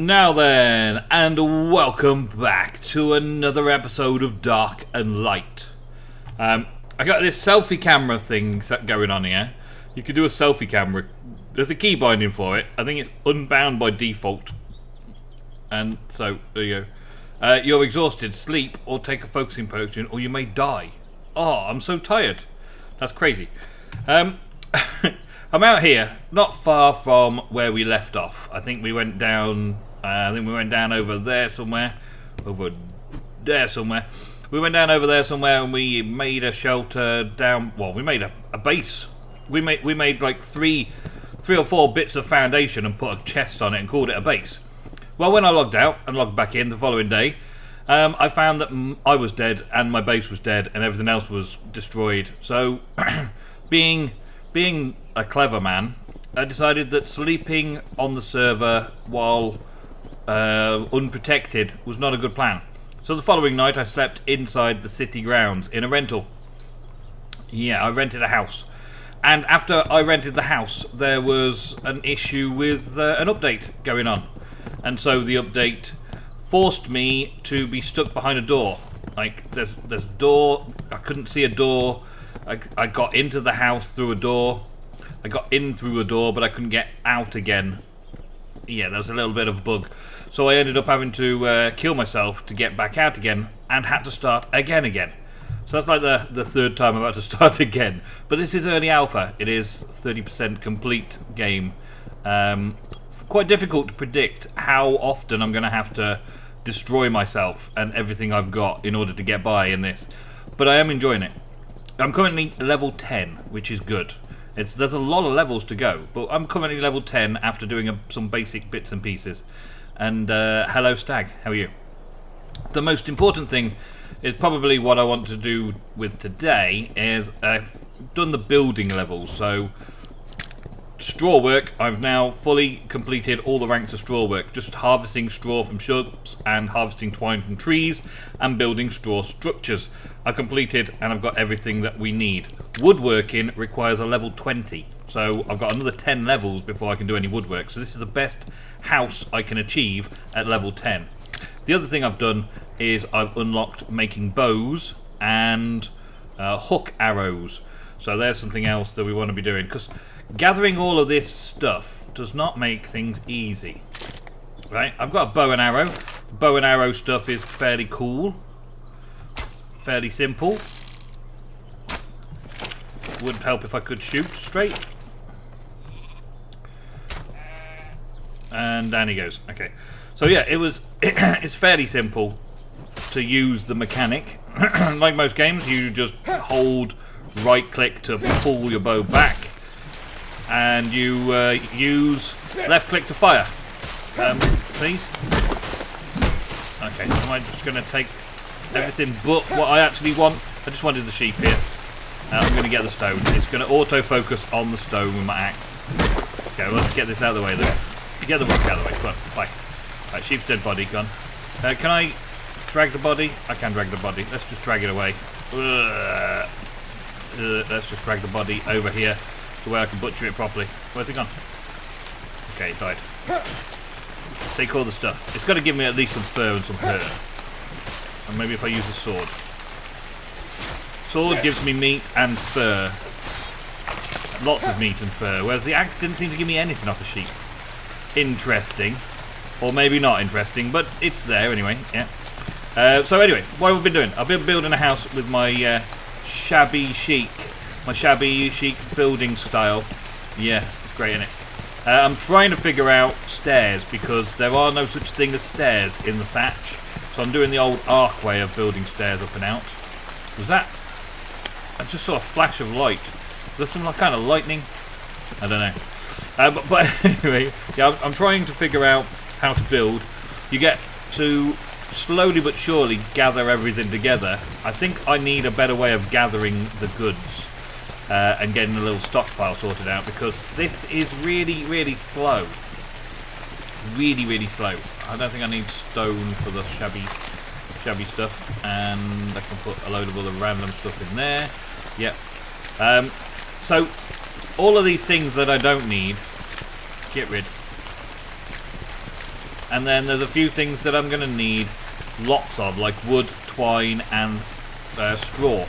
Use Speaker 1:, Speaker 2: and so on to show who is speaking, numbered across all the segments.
Speaker 1: Now then, and welcome back to another episode of Dark and Light. I got this selfie camera thing going on here. You can do a selfie camera. There's a key binding for it. I think it's unbound by default. And so, there you go. You're exhausted, sleep, or take a focusing potion, or you may die. Oh, I'm so tired. That's crazy. I'm out here, not far from where we left off. I think we went down. Over there somewhere. Over there somewhere. We went down over there somewhere, and we made a shelter down. Well, we made a base. We made like three or four bits of foundation and put a chest on it and called it a base. Well, when I logged out and logged back in the following day, I found that I was dead and my base was dead and everything else was destroyed. So, being a clever man, I decided that sleeping on the server while unprotected was not a good plan. So the following night I slept inside the city grounds in a rental. Yeah, I rented a house. And after I rented the house, there was an issue with an update going on. And so the update forced me to be stuck behind a door. Like, there's a door, I couldn't see a door. I got into the house through a door. I got in through a door, but I couldn't get out again. Yeah, there's a little bit of a bug. So I ended up having to kill myself to get back out again, and had to start again. So that's like the third time I'm about to start again. But this is early alpha. It is 30% complete game. Quite difficult to predict how often I'm going to have to destroy myself and everything I've got in order to get by in this. But I am enjoying it. I'm currently level 10, which is good. There's a lot of levels to go, but I'm currently level 10 after doing some basic bits and pieces. And hello Stag, how are you? The most important thing is probably what I want to do with today is I've done the building levels. So straw work, I've now fully completed all the ranks of straw work, just harvesting straw from shrubs and harvesting twine from trees and building straw structures. I've completed and I've got everything that we need. Woodworking requires a level 20, so I've got another 10 levels before I can do any woodwork. So this is the best house I can achieve at level 10. The other thing I've done is I've unlocked making bows and hook arrows. So there's something else that we want to be doing, because gathering all of this stuff does not make things easy. Right, I've got a bow and arrow. Bow and arrow stuff is fairly cool. Fairly simple. Would help if I could shoot straight. And down he goes. Okay. So yeah, it's fairly simple to use the mechanic. Like most games, you just hold right click to pull your bow back. And you use left click to fire. Please. Okay, am I just going to take everything but what I actually want? I just wanted the sheep here. I'm going to get the stone. It's going to auto-focus on the stone with my axe. Okay, well, let's get this out of the way then. Get the rock out of the way. Come on, bye. Right, sheep's dead body gone. Can I drag the body? I can drag the body. Let's just drag it away. Let's just drag the body over here to where I can butcher it properly. Where's it gone? Okay, it died. Take all the stuff. It's got to give me at least some fur and some hair. And maybe if I use the sword. Sword gives me meat and fur. Lots of meat and fur. Whereas the axe didn't seem to give me anything off the sheep. Interesting. Or maybe not interesting, but it's there anyway. Yeah. So anyway, what have we been doing? I've been building a house with my shabby chic. My shabby chic building style. Yeah, it's great, isn't it? I'm trying to figure out stairs, because there are no such thing as stairs in the thatch. So I'm doing the old arc way of building stairs up and out. Was that? I just saw a flash of light. Was there some kind of lightning? I don't know. But anyway, yeah, I'm trying to figure out how to build. You get to slowly but surely gather everything together. I think I need a better way of gathering the goods and getting a little stockpile sorted out, because this is really slow. Really slow. I don't think I need stone for the shabby stuff, and I can put a load of other random stuff in there. Yep. So all of these things that I don't need, get rid. And then there's a few things that I'm going to need lots of, like wood, twine, and straw.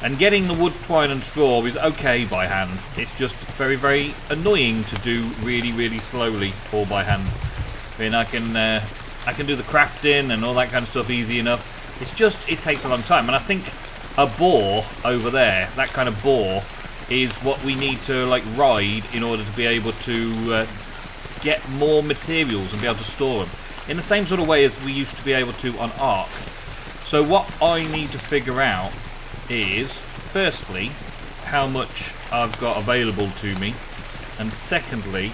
Speaker 1: And getting the wood, twine, and straw is okay by hand. It's just very, very annoying to do really, really slowly, all by hand. I mean, I can do the crafting and all that kind of stuff easy enough. It's just, it takes a long time. And I think a boar over there, that kind of boar, is what we need to like ride in order to be able to get more materials and be able to store them. In the same sort of way as we used to be able to on Ark. So what I need to figure out is, firstly, how much I've got available to me. And secondly,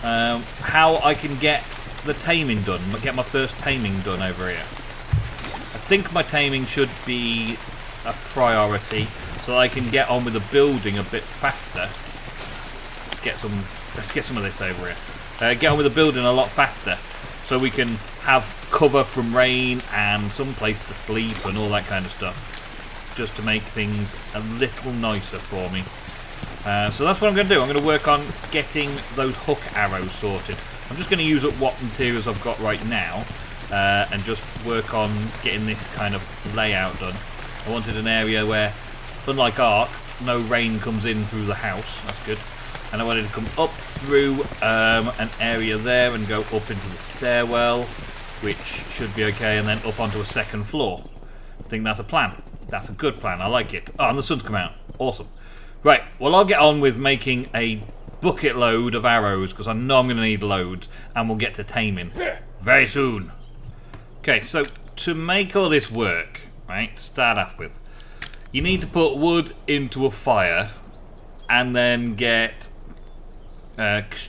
Speaker 1: how I can get the taming done, get my first taming done over here. I think my taming should be a priority, so I can get on with the building a bit faster. Let's get some of this over here. Get on with the building a lot faster, so we can have cover from rain and some place to sleep and all that kind of stuff, just to make things a little nicer for me. So that's what I'm going to do. I'm going to work on getting those hook arrows sorted. I'm just going to use up what materials I've got right now, and just work on getting this kind of layout done. I wanted an area where, unlike Ark, no rain comes in through the house. That's good. And I wanted to come up through an area there and go up into the stairwell, which should be okay, and then up onto a second floor. I think that's a plan. That's a good plan. I like it. Oh, and the sun's come out. Awesome. Right, well, I'll get on with making a bucket load of arrows, because I know I'm going to need loads, and we'll get to taming very soon. Okay, so to make all this work, right, to start off with, you need to put wood into a fire and then get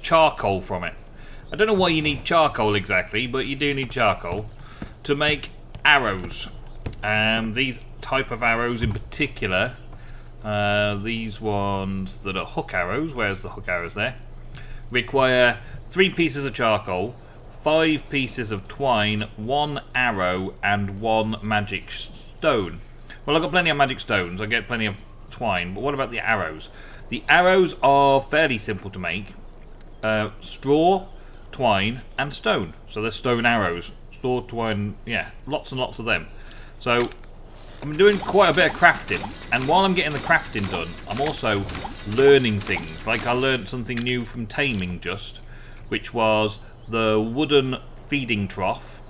Speaker 1: charcoal from it. I don't know why you need charcoal exactly, but you do need charcoal to make arrows. These type of arrows in particular, these ones that are hook arrows, where's the hook arrows there, require 3 pieces of charcoal, 5 pieces of twine, 1 arrow, and 1 magic stone. Well, I've got plenty of magic stones, I get plenty of twine, but what about the arrows? The arrows are fairly simple to make. Straw, twine, and stone. So they're stone arrows. Straw, twine, yeah, lots and lots of them. So I'm doing quite a bit of crafting, and while I'm getting the crafting done, I'm also learning things. Like I learned something new from taming just, which was the wooden feeding trough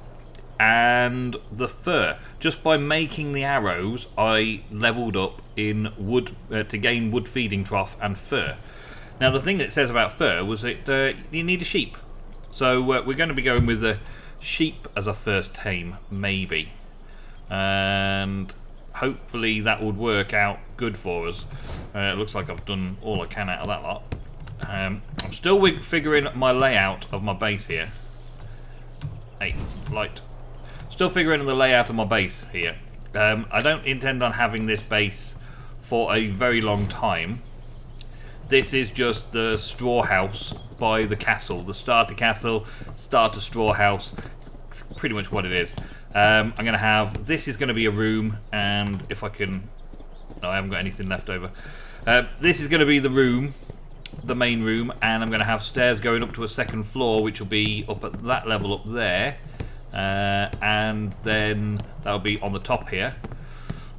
Speaker 1: and the fur. Just by making the arrows, I leveled up in wood to gain wood feeding trough and fur. Now the thing that it says about fur was that you need a sheep. So we're going to be going with the sheep as a first tame, maybe. And hopefully that would work out good for us. It looks like I've done all I can out of that lot. I'm still figuring my layout of my base here. Hey, light. Still figuring the layout of my base here. I don't intend on having this base for a very long time. This is just the straw house by the castle, the starter castle, starter straw house. It's pretty much what it is. I'm going to have, this is going to be a room, and if I can, no, I haven't got anything left over. This is going to be the room, the main room, and I'm going to have stairs going up to a second floor, which will be up at that level up there, and then that'll be on the top here.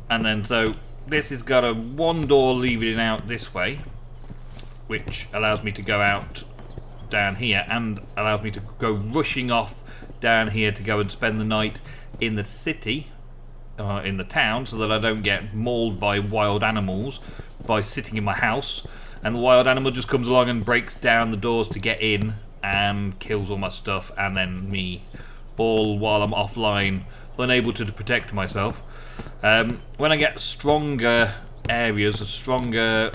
Speaker 1: And then so this has got a one door leading out this way, which allows me to go out down here and allows me to go rushing off down here to go and spend the night in the city, in the town, so that I don't get mauled by wild animals by sitting in my house, and the wild animal just comes along and breaks down the doors to get in and kills all my stuff, and then me, all while I'm offline, unable to protect myself. When I get stronger areas, stronger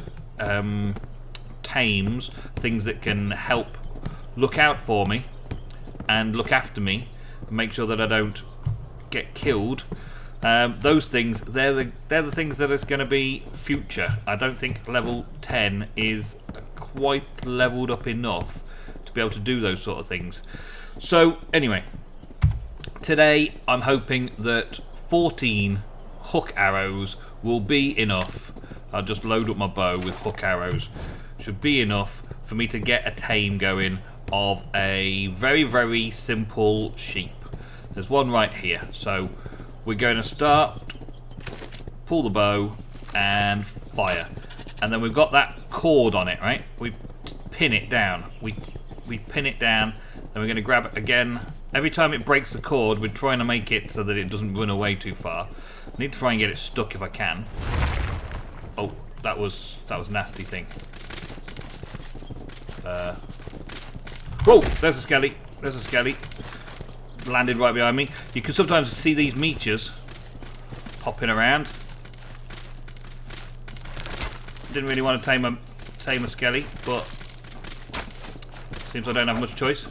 Speaker 1: tames, things that can help look out for me and look after me, make sure that I don't get killed. Those things, they're the things that is going to be future. I don't think level 10 is quite leveled up enough to be able to do those sort of things. So anyway, today I'm hoping that 14 hook arrows will be enough. I'll just load up my bow with hook arrows. Should be enough for me to get a tame going of a very, very simple sheep. There's one right here. So we're going to start, pull the bow, and fire. And then we've got that cord on it, right? We pin it down. We pin it down. Then we're going to grab it again. Every time it breaks the cord, we're trying to make it so that it doesn't run away too far. I need to try and get it stuck if I can. Oh, that was a nasty thing. Whoa! There's a skelly. There's a skelly. Landed right behind me. You can sometimes see these meteors popping around. Didn't really want to tame a skelly, but seems I don't have much choice.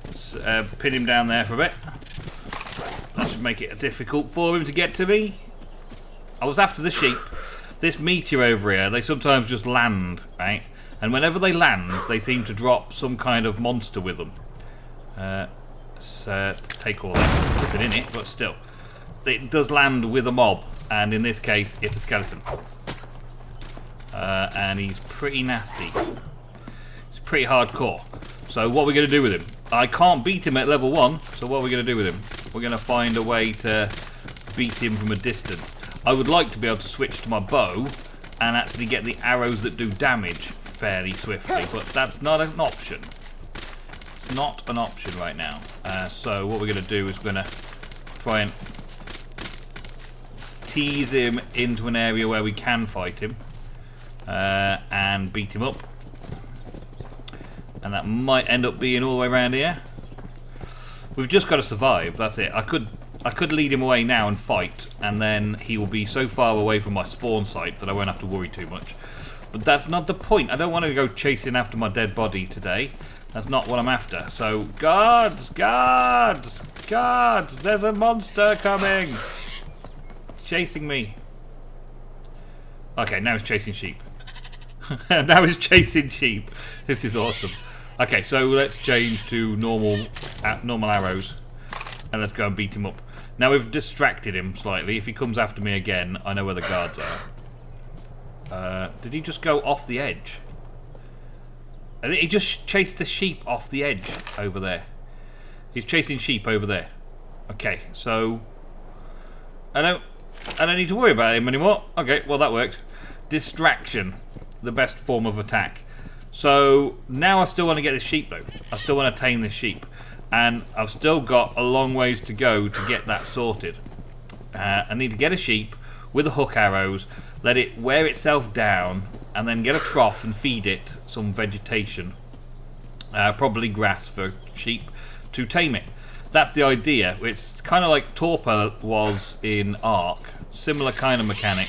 Speaker 1: Let's pin him down there for a bit. That should make it difficult for him to get to me. I was after the sheep. This meteor over here, they sometimes just land, right? And whenever they land, they seem to drop some kind of monster with them. Let's take all that. Nothing in it, but still. It does land with a mob, and in this case, it's a skeleton. And he's pretty nasty. He's pretty hardcore. So what are we going to do with him? I can't beat him at level 1, so what are we going to do with him? We're going to find a way to beat him from a distance. I would like to be able to switch to my bow and actually get the arrows that do damage fairly swiftly, but that's not an option. It's not an option right now. So what we're going to do is we're going to try and tease him into an area where we can fight him and beat him up. And that might end up being all the way around here. We've just got to survive, that's it. I could lead him away now and fight, and then he will be so far away from my spawn site that I won't have to worry too much. But that's not the point. I don't want to go chasing after my dead body today. That's not what I'm after. So, guards! Guards! Guards! There's a monster coming! Chasing me. Okay, now he's chasing sheep. Now he's chasing sheep. This is awesome. Okay, so let's change to normal arrows, and let's go and beat him up. Now we've distracted him slightly. If he comes after me again, I know where the guards are. Did he just go off the edge? I think he just chased the sheep off the edge over there. He's chasing sheep over there. Okay, so I don't need to worry about him anymore. Okay, well that worked. Distraction, the best form of attack. So now I still want to get this sheep though. I still want to tame this sheep, and I've still got a long ways to go to get that sorted. I need to get a sheep with the hook arrows, let it wear itself down, and then get a trough and feed it some vegetation, probably grass for sheep, to tame it. That's the idea. It's kind of like Torpor was in Ark, similar kind of mechanic.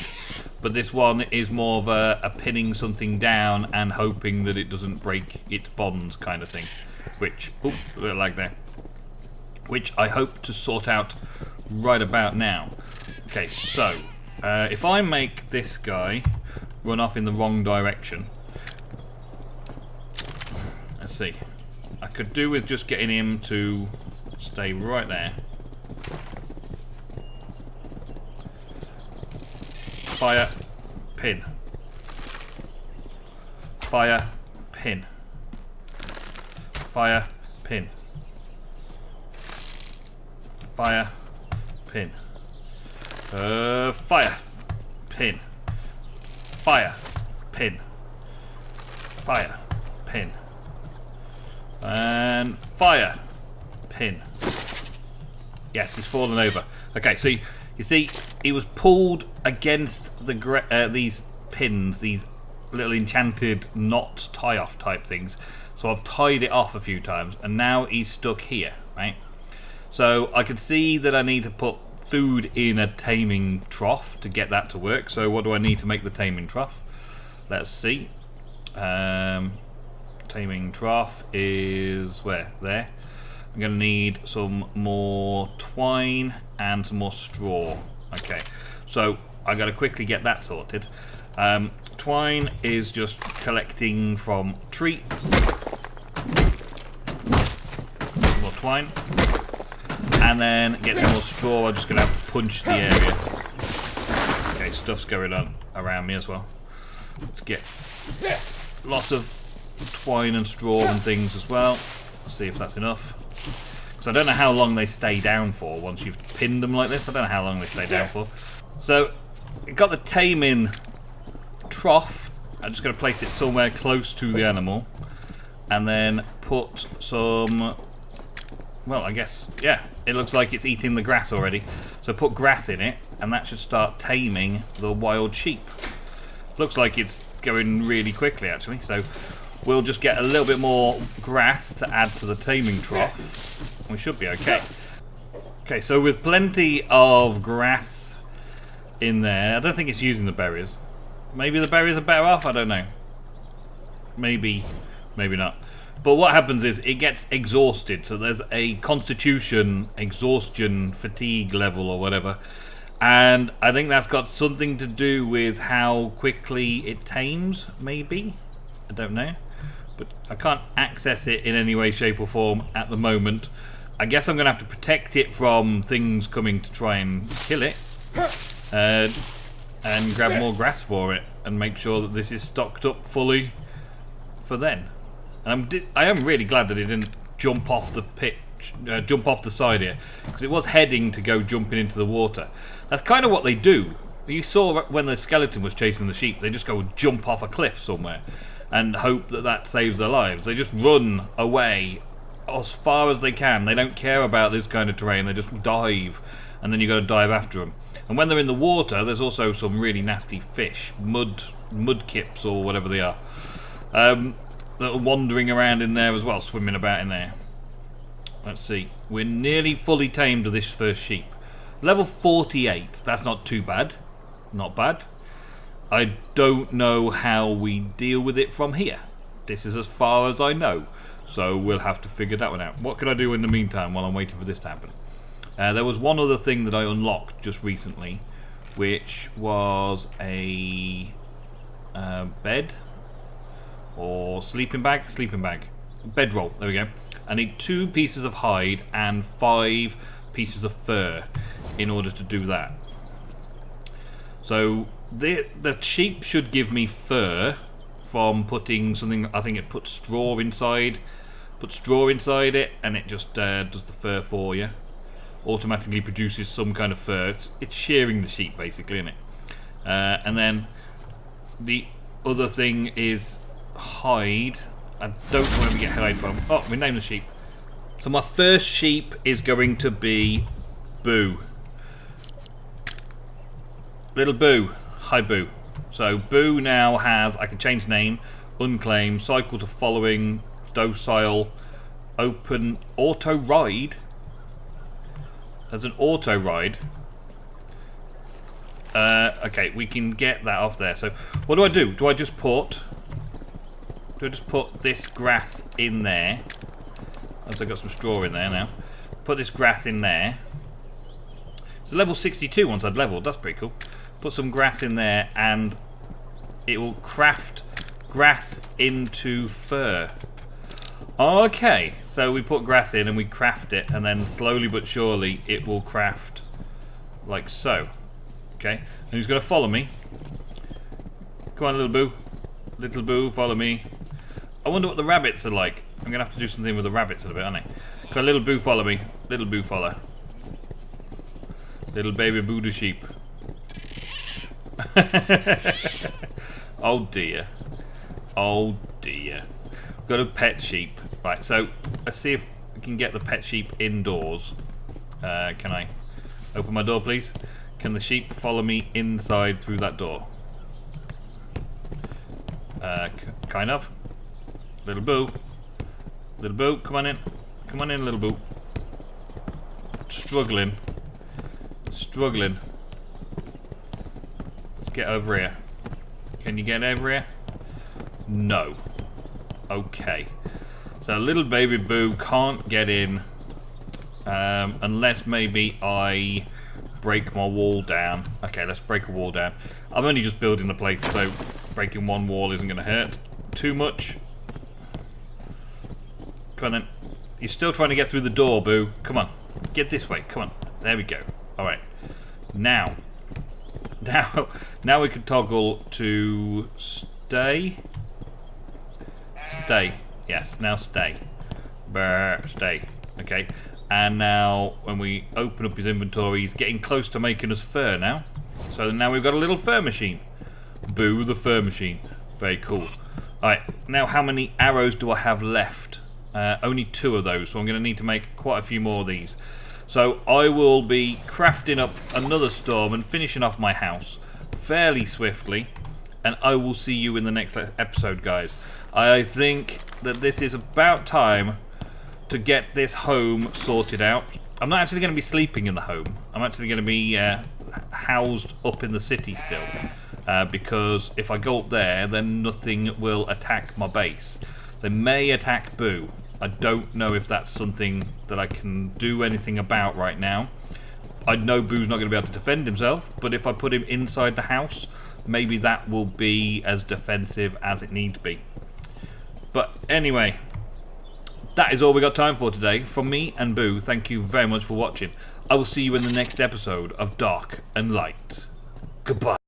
Speaker 1: But this one is more of a pinning something down and hoping that it doesn't break its bonds kind of thing. Which, oop, a little lag there. Which I hope to sort out right about now. Okay, so if I make this guy run off in the wrong direction, let's see. I could do with just getting him to stay right there. Fire, pin. Fire, pin. Fire, pin. Fire, pin. Fire, pin. Fire, pin. Fire, pin. And fire, pin. Yes, he's fallen over. Okay, so you see, he was pulled against the these pins, these little enchanted knot tie-off type things. So I've tied it off a few times, and now he's stuck here, right? So I can see that I need to put food in a taming trough to get that to work. So what do I need to make the taming trough? Let's see. Taming trough is where? There. I'm going to need some more twine and some more straw. Okay, so I got to quickly get that sorted. Twine is just collecting from tree. Some more twine. And then get some more straw. I'm just going to have to punch the area. Okay, stuff's going on around me as well. Let's get lots of twine and straw and things as well. Let's see if that's enough. Because I don't know how long they stay down for once you've pinned them like this. I don't know how long they stay down for. So, I've got the Tame in trough. I'm just going to place it somewhere close to the animal. And then put some... Well, I guess, yeah, it looks like it's eating the grass already. So put grass in it, and that should start taming the wild sheep. Looks like it's going really quickly, actually. So we'll just get a little bit more grass to add to the taming trough. We should be okay. Okay, so with plenty of grass in there, I don't think it's using the berries. Maybe the berries are better off, I don't know. Maybe, maybe not. But what happens is it gets exhausted, so there's a constitution, exhaustion, fatigue level or whatever. And I think that's got something to do with how quickly it tames, maybe? I don't know. But I can't access it in any way, shape or form at the moment. I guess I'm going to have to protect it from things coming to try and kill it. And grab more grass for it and make sure that this is stocked up fully for then. And I am really glad that it didn't jump off the pitch, jump off the side here, because it was heading to go jumping into the water. That's kind of what they do. You saw when the skeleton was chasing the sheep, they just go jump off a cliff somewhere and hope that that saves their lives. They just run away as far as they can. They don't care about this kind of terrain. They just dive, and then you got to dive after them. And when they're in the water, there's also some really nasty fish, mudkips or whatever they are. That are wandering around in there as well, swimming about in there. Let's see. We're nearly fully tamed to this first sheep. Level 48. That's not too bad. Not bad. I don't know how we deal with it from here. This is as far as I know. So we'll have to figure that one out. What can I do in the meantime while I'm waiting for this to happen? There was one other thing that I unlocked just recently, which was a bed. Or sleeping bag? Sleeping bag. Bedroll. There we go. I need 2 pieces of hide and 5 pieces of fur in order to do that. So the sheep should give me fur from putting something. I think it puts straw inside. Put straw inside it, and it just does the fur for you. Automatically produces some kind of fur. It's shearing the sheep, basically, isn't it? And then the other thing is hide. I don't know where we get hide from. Oh, we named the sheep. So my first sheep is going to be Boo. Little Boo. Hi Boo. So Boo now has, I can change name, unclaim, cycle to following, docile, open, auto ride. There's an auto ride. Okay, we can get that off there. So what do? Do I just put this grass in there? As I've got some straw in there now. Put this grass in there. It's level 62 once I'd leveled. That's pretty cool. Put some grass in there and it will craft grass into fur. Okay, so we put grass in and we craft it, and then slowly but surely it will craft like so. Okay, and who's going to follow me? Come on, little Boo. Little Boo, follow me. I wonder what the rabbits are like. I'm going to have to do something with the rabbits in a bit, aren't I? Come on, little Boo, follow me. Little Boo, follow. Little baby Buddha sheep. Oh dear. Oh dear. Got a pet sheep. Right, so let's see if we can get the pet sheep indoors. Can I open my door, please? Can the sheep follow me inside through that door? Kind of. Little Boo. Little Boo, come on in. Come on in, little Boo. Struggling. Struggling. Let's get over here. Can you get over here? No. Okay. So little baby Boo can't get in unless maybe I break my wall down. Okay, let's break a wall down. I'm only just building the place, so breaking one wall isn't going to hurt too much. Come on then. You're still trying to get through the door, Boo. Come on. Get this way. Come on. There we go. Alright. Now we can toggle to stay. stay. Yes, now stay. Brr, stay. Okay. And now, when we open up his inventory, he's getting close to making us fur now. So now we've got a little fur machine. Boo, the fur machine. Very cool. Alright, now how many arrows do I have left? Only 2 of those, so I'm going to need to make quite a few more of these. So I will be crafting up another storm and finishing off my house fairly swiftly. And I will see you in the next episode, guys. I think that this is about time to get this home sorted out. I'm not actually going to be sleeping in the home. I'm actually going to be housed up in the city still. Because if I go up there, then nothing will attack my base. They may attack Boo. I don't know if that's something that I can do anything about right now. I know Boo's not going to be able to defend himself, but if I put him inside the house, maybe that will be as defensive as it needs to be. But anyway, that is all we got time for today. From me and Boo, thank you very much for watching. I will see you in the next episode of Dark and Light. Goodbye.